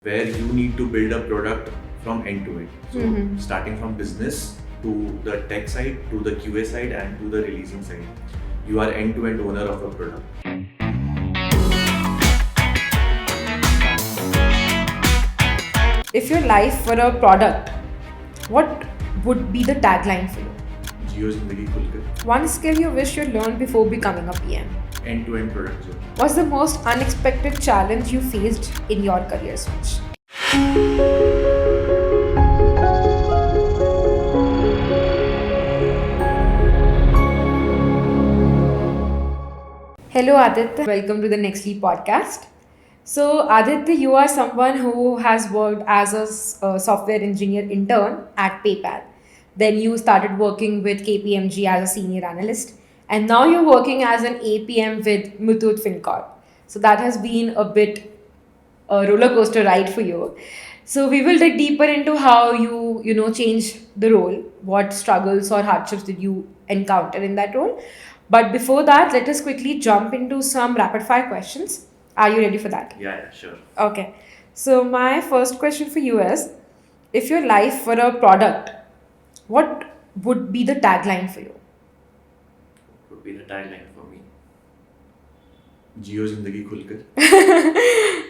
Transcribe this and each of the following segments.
where you need to build a product from end to end. So starting from business to the tech side, to the QA side, and to the releasing side. You are end-to-end owner of a product. If your life were a product, what would be the tagline for you? Jio Zindagi Khulkar. One skill you wish you learned before becoming a PM. End-to-end product journey. What's the most unexpected challenge you faced in your career switch? Hello Aditya, welcome to the NextLeap podcast. So Aditya, you are someone who has worked as a software engineer intern at PayPal. Then you started working with KPMG as a senior analyst, and now you're working as an APM with Muthoot FinCorp. So that has been a bit a roller coaster ride for you. So we will dig deeper into how you change the role, what struggles or hardships did you encounter in that role. But before that, let us quickly jump into some rapid fire questions. Are you ready for that? Yeah, sure. Okay. So my first question for you is, if your life were a product, what would be the tagline for you? Would be the tagline for me. Jio Zindagi Khulkar.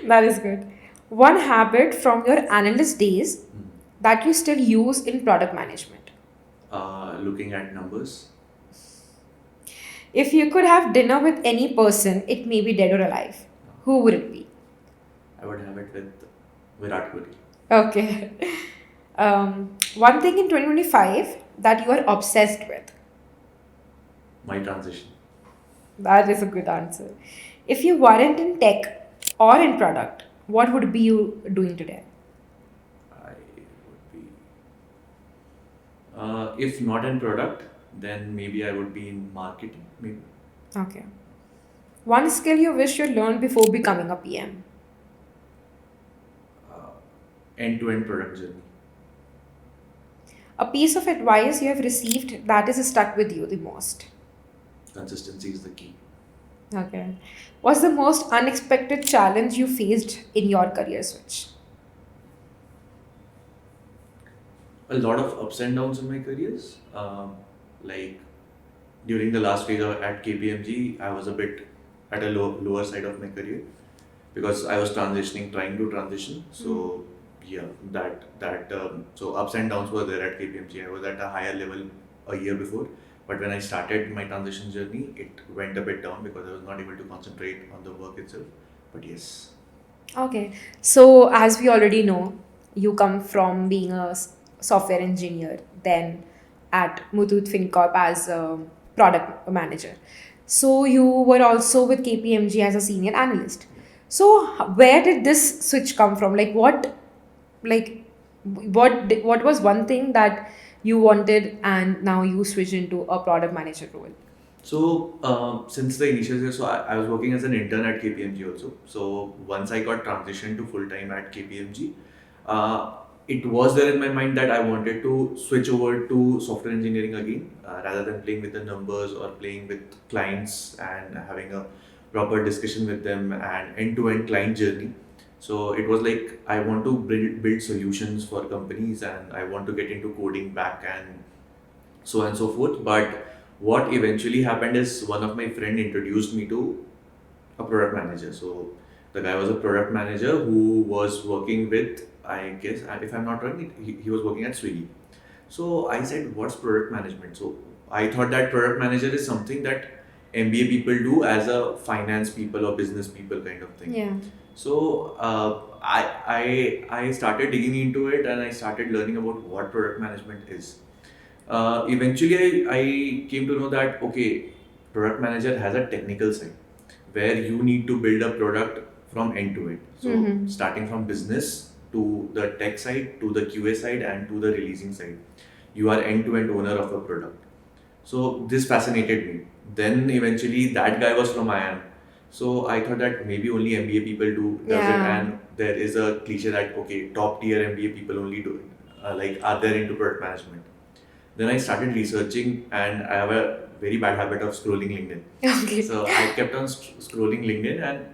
That is good. One habit from your analyst days that you still use in product management. Looking at numbers. If you could have dinner with any person, it may be dead or alive, who would it be? I would have it with Virat Kohli. Okay. One thing in 2025 that you are obsessed with. My transition. That is a good answer. If you weren't in tech or in product, what would be you doing today? I would be. If not in product, then maybe I would be in marketing. Maybe. Okay. One skill you wish you learned before becoming a PM. End-to-end product journey. A piece of advice you have received that is stuck with you the most. Consistency is the key. Okay. What's the most unexpected challenge you faced in your career switch? A lot of ups and downs in my careers. Like during the last phase at KPMG, I was a bit at a lower side of my career because I was trying to transition. So yeah, so ups and downs were there at KPMG. I was at a higher level a year before, but when I started my transition journey, it went a bit down because I was not able to concentrate on the work itself. But yes. Okay. So, as we already know, you come from being a software engineer, then at Muthoot FinCorp as a product manager. So, you were also with KPMG as a senior analyst. So, where did this switch come from? Like, what was one thing that you wanted and now you switched into a product manager role? So since the initial year, so I was working as an intern at KPMG also. So once I got transitioned to full time at KPMG, it was there in my mind that I wanted to switch over to software engineering again, rather than playing with the numbers or playing with clients and having a proper discussion with them and end-to-end client journey. So it was like I want to build solutions for companies and I want to get into coding back and so on and so forth. But what eventually happened is one of my friend introduced me to a product manager. So the guy was a product manager who was working with, I guess, if I'm not wrong, he was working at Swiggy. So I said, what's product management? So I thought that product manager is something that MBA people do as a finance people or business people kind of thing. Yeah. So I started digging into it and I started learning about what product management is. Eventually, I came to know that okay, product manager has a technical side where you need to build a product from end to end. So starting from business to the tech side, to the QA side, and to the releasing side, you are end to end owner of a product. So this fascinated me. Then eventually that guy was from IIM. So I thought that maybe only MBA people does it, Yeah. and there is a cliche that okay, top tier MBA people only do it, are there into product management. Then I started researching, and I have a very bad habit of scrolling LinkedIn. Okay. So I kept on scrolling LinkedIn, and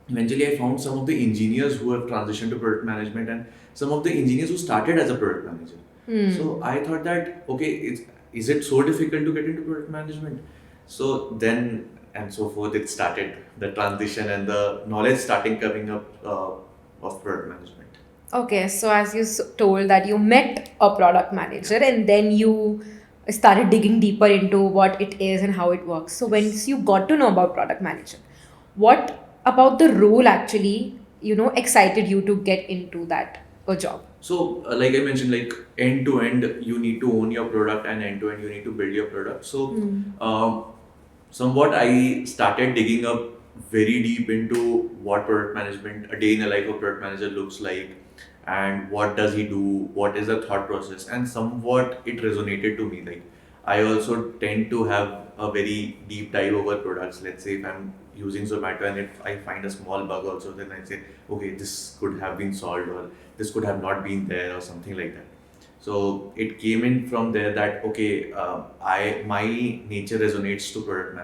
eventually I found some of the engineers who have transitioned to product management and some of the engineers who started as a product manager. So I thought that, okay, is it so difficult to get into product management? So then and so forth, it started the transition and the knowledge starting coming up of product management. Okay, so as you told that you met a product manager and then you started digging deeper into what it is and how it works. So once you got to know about product manager, what about the role actually, excited you to get into that job? So, like I mentioned, like end to end, you need to own your product, and end to end, you need to build your product. So, somewhat I started digging up very deep into what product management, a day in the life of product manager looks like, and what does he do, what is the thought process, and somewhat it resonated to me. Like I also tend to have a very deep dive over products. Let's say if I'm using Zomato and if I find a small bug also, then I say, okay, this could have been solved or this could have not been there or something like that. So it came in from there that okay, I my nature resonates to product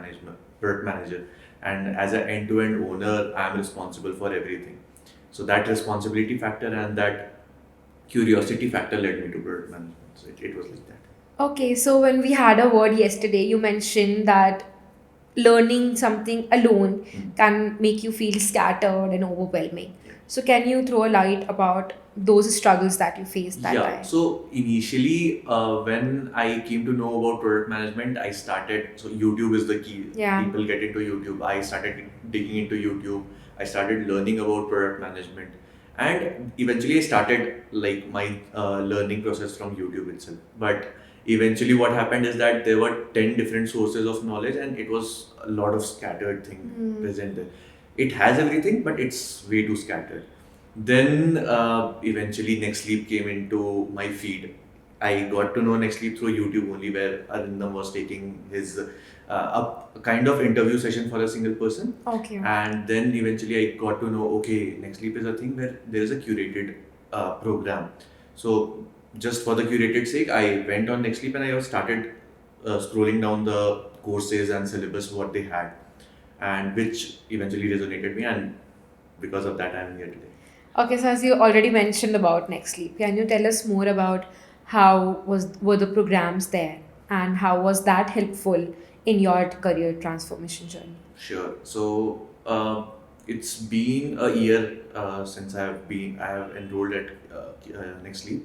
manager, and as an end-to-end owner, I am responsible for everything. So that responsibility factor and that curiosity factor led me to product management. So it was like that. Okay, so when we had a word yesterday, you mentioned that learning something alone can make you feel scattered and overwhelming. Yeah. So, can you throw a light about those struggles that you faced that Yeah. time? So initially, when I came to know about product management, I started. So YouTube is the key. Yeah. People get into YouTube. I started digging into YouTube. I started learning about product management, and eventually I started like my learning process from YouTube itself. But eventually, what happened is that there were 10 different sources of knowledge, and it was a lot of scattered thing present there. It has everything, but it's way too scattered. Then eventually NextLeap came into my feed. I got to know NextLeap through YouTube only, where Arindam was taking his a kind of interview session for a single person. Okay. And then eventually I got to know, okay, NextLeap is a thing where there is a curated program. So just for the curated sake, I went on NextLeap and I started scrolling down the courses and syllabus what they had, and which eventually resonated me, and because of that I'm here today. Okay, so as you already mentioned about NextLeap, can you tell us more about how were the programs there and how was that helpful in your career transformation journey? Sure. So it's been a year since I have enrolled at NextLeap.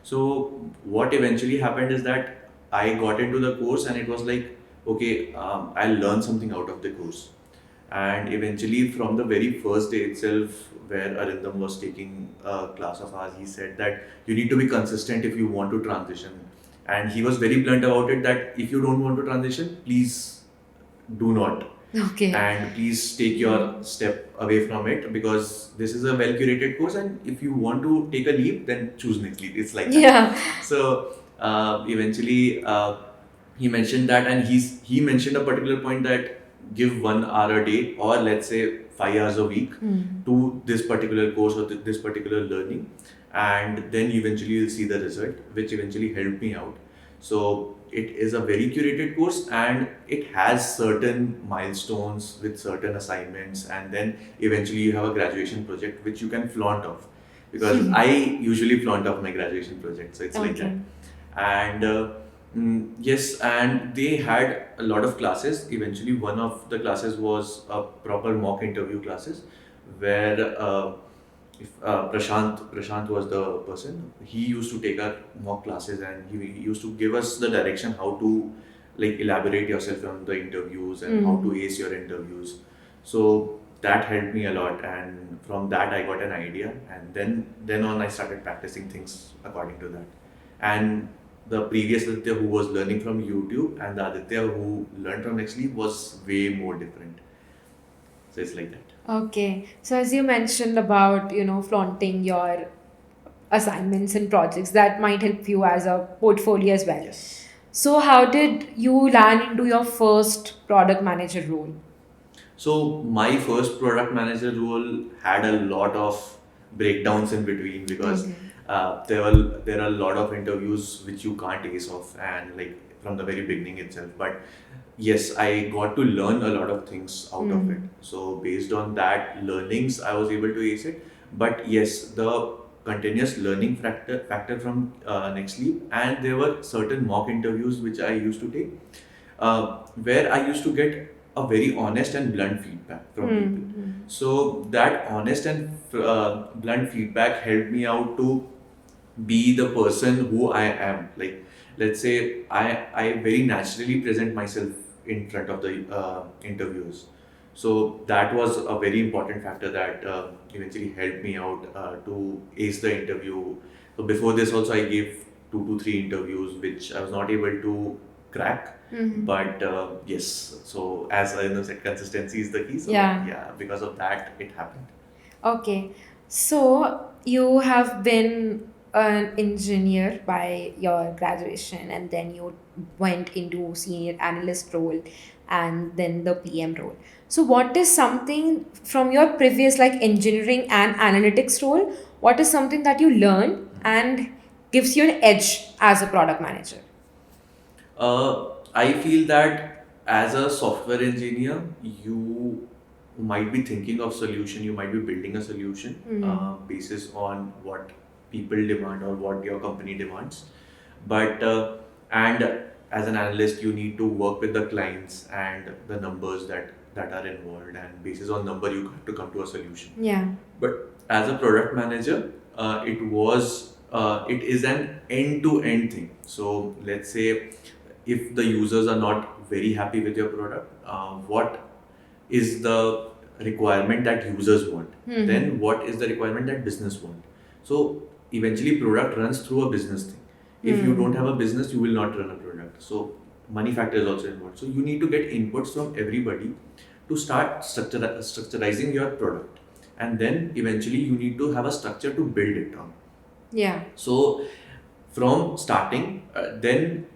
So what eventually happened is that I got into the course and it was like, okay, I'll learn something out of the course. And eventually, from the very first day itself, where Arindam was taking a class of ours, he said that you need to be consistent if you want to transition. And he was very blunt about it that if you don't want to transition, please do not. Okay. And please take your step away from it, because this is a well curated course, and if you want to take a leap, then choose next leap. It's like that. Yeah. So eventually he mentioned that, and he mentioned a particular point that give 1 hour a day, or let's say 5 hours a week to this particular course or this particular learning, and then eventually you'll see the result, which eventually helped me out. So it is a very curated course, and it has certain milestones with certain assignments, and then eventually you have a graduation project which you can flaunt off, because I usually flaunt off my graduation project, so it's like that. And yes, and they had a lot of classes. Eventually one of the classes was a proper mock interview classes, where if Prashant was the person. He used to take our mock classes, and he used to give us the direction how to like elaborate yourself on the interviews and how to ace your interviews. So that helped me a lot, and from that I got an idea, and then on I started practicing things according to that. And the previous Aditya who was learning from YouTube and the Aditya who learned from NextLeap was way more different. So it's like that. Okay. So as you mentioned about, flaunting your assignments and projects, that might help you as a portfolio as well. Yes. So how did you land into your first product manager role? So my first product manager role had a lot of breakdowns in between, because there are a lot of interviews which you can't ace off, and like from the very beginning itself. But yes, I got to learn a lot of things out of it. Hmm. So based on that learnings, I was able to ace it. But yes, the continuous learning factor from NextLeap, and there were certain mock interviews which I used to take, where I used to get a very honest and blunt feedback from people. Hmm. So that honest and blunt feedback helped me out to be the person who I am. Like, let's say I very naturally present myself in front of the interviewers. So that was a very important factor that eventually helped me out to ace the interview. So before this also I gave 2 to 3 interviews which I was not able to crack. Hmm. But yes, so as I know, said, consistency is the key. So Yeah. yeah, because of that it happened. Okay. So you have been an engineer by your graduation, and then you went into senior analyst role and then the PM role. So what is something from your previous like engineering and analytics role, what is something that you learned and gives you an edge as a product manager? I feel that as a software engineer, you might be thinking of solution, you might be building a solution Mm. basis on what people demand or what your company demands. But and as an analyst, you need to work with the clients and the numbers that are involved, and basis on number, you have to come to a solution. Yeah. But as a product manager, it is an end-to-end thing. So let's say if the users are not very happy with your product, what is the requirement that users want? Hmm. Then what is the requirement that business want? So eventually, product runs through a business thing. If you don't have a business, you will not run a product. So money factor is also involved. So you need to get inputs from everybody to start structurizing your product, and then eventually you need to have a structure to build it on. Yeah. So from starting, then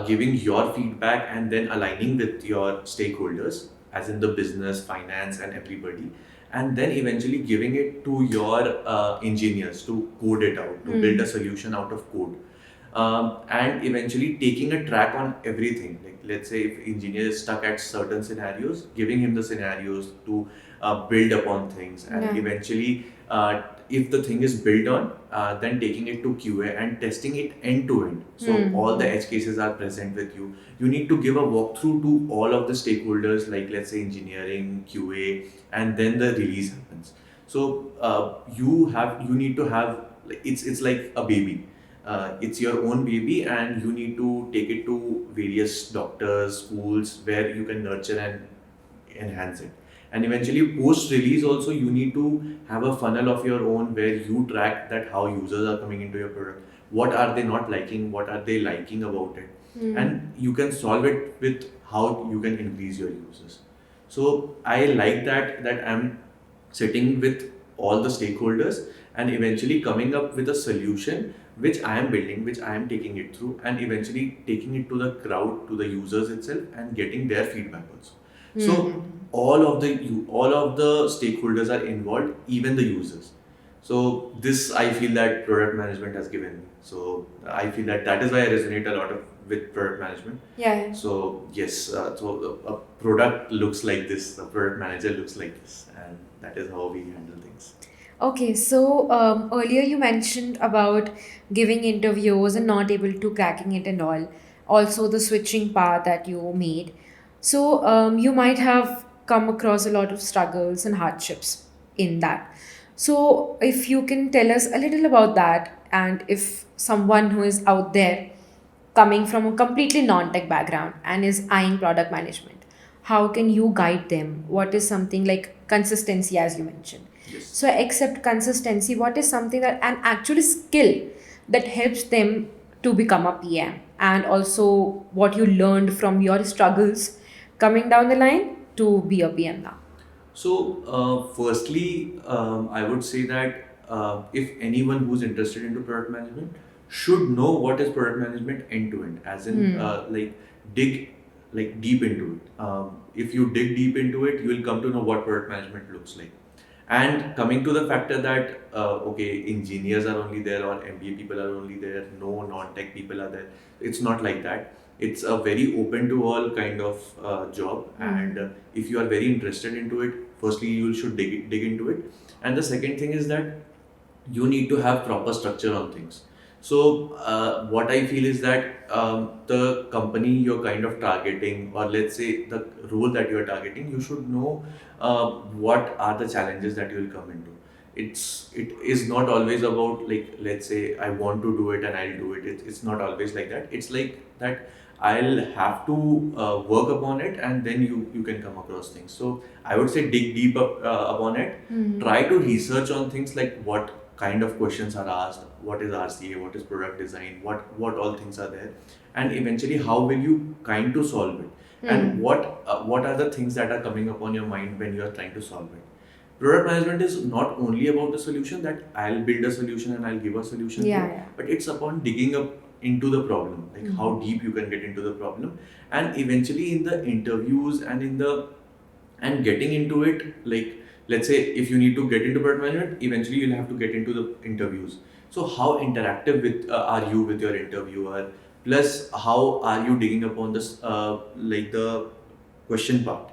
giving your feedback and then aligning with your stakeholders, as in the business, finance, and everybody, and then eventually giving it to your engineers to code it out, to build a solution out of code. And eventually taking a track on everything. Like, let's say if engineer is stuck at certain scenarios, giving him the scenarios to build upon things, and Yeah. eventually if the thing is built on, then taking it to QA and testing it end to end. So all the edge cases are present with you. You need to give a walkthrough to all of the stakeholders, like let's say engineering, QA, and then the release happens. So you need to have, like, it's like a baby. It's your own baby, and you need to take it to various doctors, schools, where you can nurture and enhance it. And eventually post release also, you need to have a funnel of your own where you track that how users are coming into your product, what are they not liking, what are they liking about it. And you can solve it with how you can increase your users. So I like that I'm sitting with all the stakeholders and eventually coming up with a solution which I am building, which I am taking it through, and eventually taking it to the crowd, to the users itself, and getting their feedback also. So all of the stakeholders are involved, even the users. So this I feel that product management has given me. So I feel that is why I resonate a lot with product management. Yeah. So yes, so a product looks like this, a product manager looks like this, and that is how we handle things. Okay, so earlier you mentioned about giving interviews and not able to cracking it and all. Also, the switching path that you made. So, you might have come across a lot of struggles and hardships in that. So, if you can tell us a little about that, and if someone who is out there coming from a completely non-tech background and is eyeing product management, how can you guide them? What is something like consistency, as you mentioned? Yes. So except consistency, what is something that an actual skill that helps them to become a PM, and also what you learned from your struggles coming down the line to be a PM now? So, firstly, I would say that if anyone who's interested into product management should know what is product management end to end, as in like dig like deep into it. If you dig deep into it, you will come to know what product management looks like. And coming to the factor that okay, engineers are only there or MBA people are only there, no non-tech people are there. It's not like that. It's a very open to all kind of job, and if you are very interested into it, firstly you should dig into it, and the second thing is that you need to have proper structure on things. So what I feel is that the company you're kind of targeting, or let's say the role that you're targeting, you should know what are the challenges that you will come into. It is not always about, like, let's say I want to do it and I'll do it. It's not always like that. It's like that I'll have to work upon it, and then you can come across things. So I would say dig deep upon it. Try to research on things like what kind of questions are asked, what is RCA, what is product design, what all things are there, and eventually how will you kind to solve it, and what are the things that are coming upon your mind when you are trying to solve it. Product management is not only about the solution, that I'll build a solution and I'll give a solution to, Yeah. but it's upon digging up into the problem, like how deep you can get into the problem, and eventually in the interviews and in the and getting into it, like, let's say if you need to get into product management, eventually you'll have to get into the interviews. So how interactive are you with your interviewer, plus how are you digging upon this, like the question part.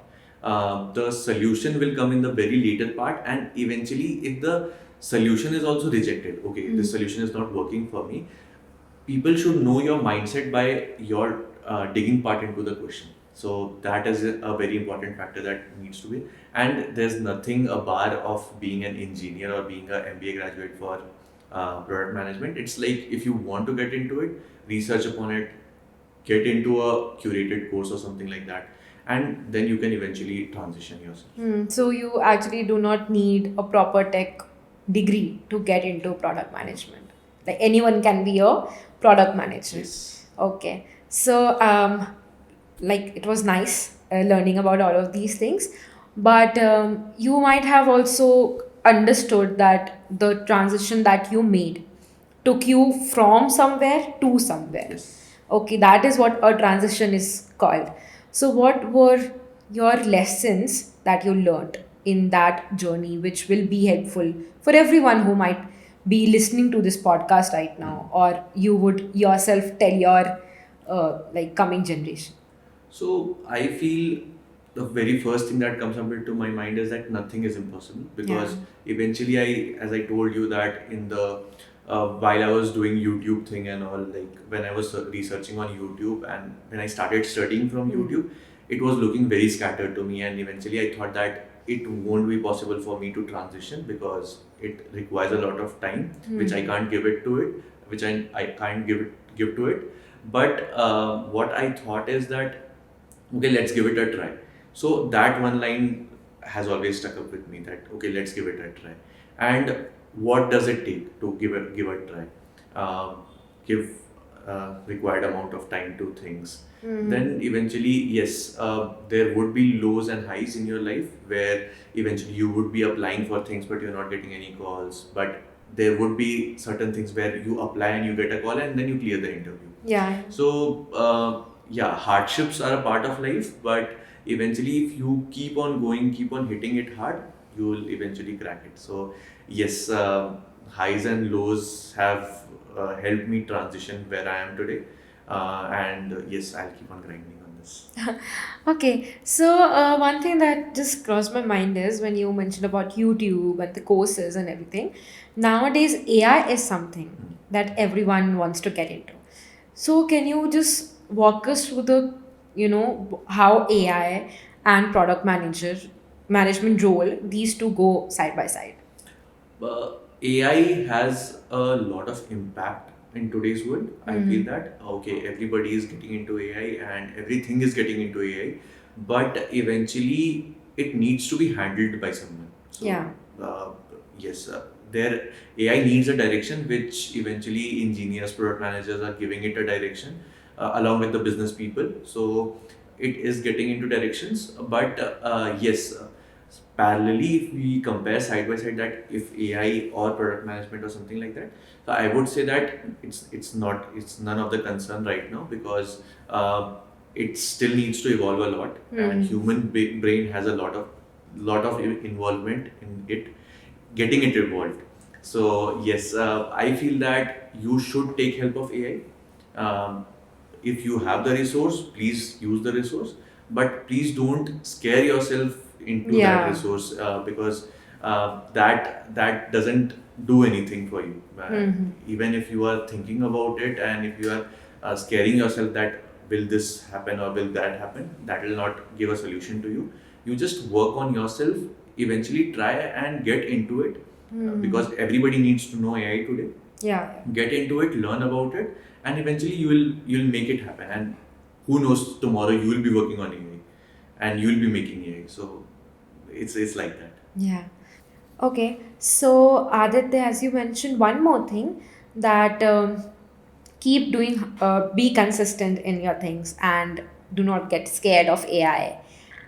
The solution will come in the very later part, and eventually if the solution is also rejected, okay, this solution is not working for me, people should know your mindset by your digging part into the question. So that is a very important factor that needs to be. And there's nothing a bar of being an engineer or being a MBA graduate for product management. It's like if you want to get into it, research upon it, get into a curated course or something like that, and then you can eventually transition yourself. So you actually do not need a proper tech degree to get into product management. Like anyone can be a product manager. Yes. Okay. So like it was nice learning about all of these things, but you might have also understood that the transition that you made took you from somewhere to somewhere. Yes. Okay, that is what a transition is called. So, what were your lessons that you learned in that journey, which will be helpful for everyone who might be listening to this podcast right now, or you would yourself tell your like coming generation? So I feel the very first thing that comes up into my mind is that nothing is impossible, because eventually as I told you that in the while I was doing YouTube thing and all, like when I was researching on YouTube and when I started studying from YouTube, it was looking very scattered to me, and eventually I thought that it won't be possible for me to transition because it requires a lot of time, which I can't give it to it, which I can't give to it. But what I thought is that, okay, let's give it a try. So that one line has always stuck up with me, that okay, let's give it a try. And what does it take to give a try? Give required amount of time to things. Then eventually, yes, there would be lows and highs in your life where eventually you would be applying for things but you're not getting any calls. But there would be certain things where you apply and you get a call and then you clear the interview. Yeah. So yeah, hardships are a part of life, but eventually if you keep on going, keep on hitting it hard, you will eventually crack it. So yes, highs and lows have helped me transition where I am today, and yes, I'll keep on grinding on this. Okay, so one thing that just crossed my mind is when you mentioned about YouTube and the courses and everything. Nowadays, AI is something that everyone wants to get into. So, can you just walk us through the, how AI and product manager management role, these two go side by side? AI has a lot of impact in today's world. I feel that okay, everybody is getting into AI and everything is getting into AI, but eventually it needs to be handled by someone. So, Yeah. yes, there AI needs a direction, which eventually engineers, product managers are giving it a direction along with the business people. So it is getting into directions, but yes. Parallelly, if we compare side by side, that if AI or product management or something like that, so I would say that it's none of the concern right now, because it still needs to evolve a lot, and human brain has a lot of involvement in it, getting it evolved. So yes, I feel that you should take help of AI. if you have the resource, please use the resource, but please don't scare yourself into that Yeah. resource, because that doesn't do anything for you. Even if you are thinking about it, and if you are scaring yourself that will this happen or will that happen, that will not give a solution to you. You just work on yourself, eventually try and get into it, because everybody needs to know AI today. Yeah. Get into it, learn about it, and eventually you'll make it happen. And who knows, tomorrow you will be working on AI and you will be making AI. So it's like that. Yeah. Okay. So, Aditya, as you mentioned, one more thing that keep doing, be consistent in your things and do not get scared of AI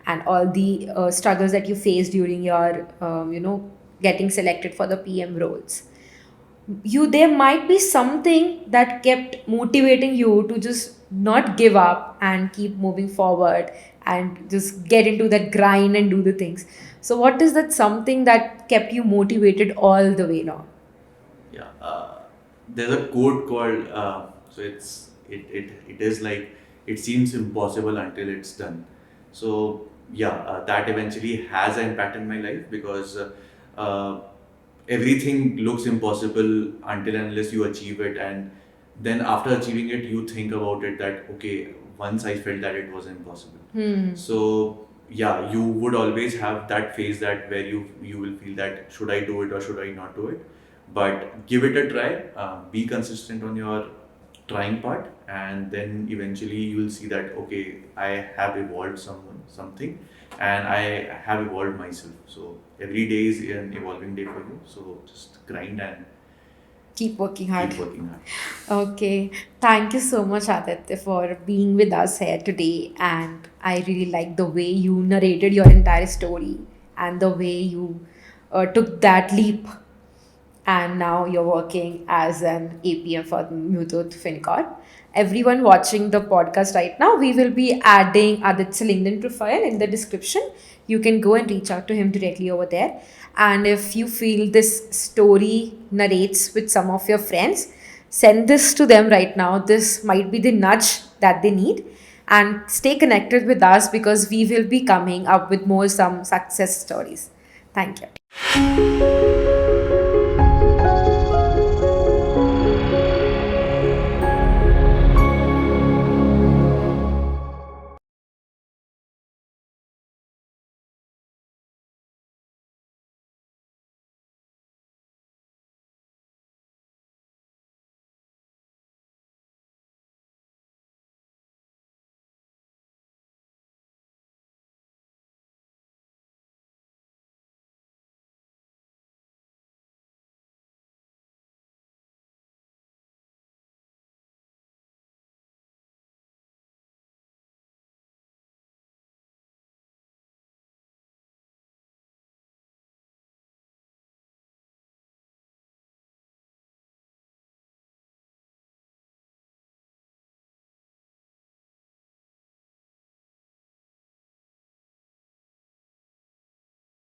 and all the struggles that you face during your, getting selected for the PM roles. There might be something that kept motivating you to just not give up and keep moving forward and just get into that grind and do the things. So what is that something that kept you motivated all the way long? Yeah, there's a quote called, so it is like, it seems impossible until it's done. So yeah, that eventually has an impact in my life, because uh, everything looks impossible until and unless you achieve it. And then after achieving it, you think about it that, okay, once I felt that it was impossible. So yeah, you would always have that phase that where you will feel that, should I do it or should I not do it? But give it a try. Be consistent on your trying part, and then eventually you will see that, okay, I have evolved something, and I have evolved myself. So every day is an evolving day for you. So just grind and Keep working hard. keep working hard. Okay. Thank you so much, Aditya, for being with us here today. And I really like the way you narrated your entire story and the way you took that leap. And now you're working as an APM for Muthoot FinCorp. Everyone watching the podcast right now, we will be adding Adit's LinkedIn profile in the description. You can go and reach out to him directly over there. And if you feel this story narrates with some of your friends, send this to them right now. This might be the nudge that they need. And stay connected with us because we will be coming up with more some success stories. Thank you.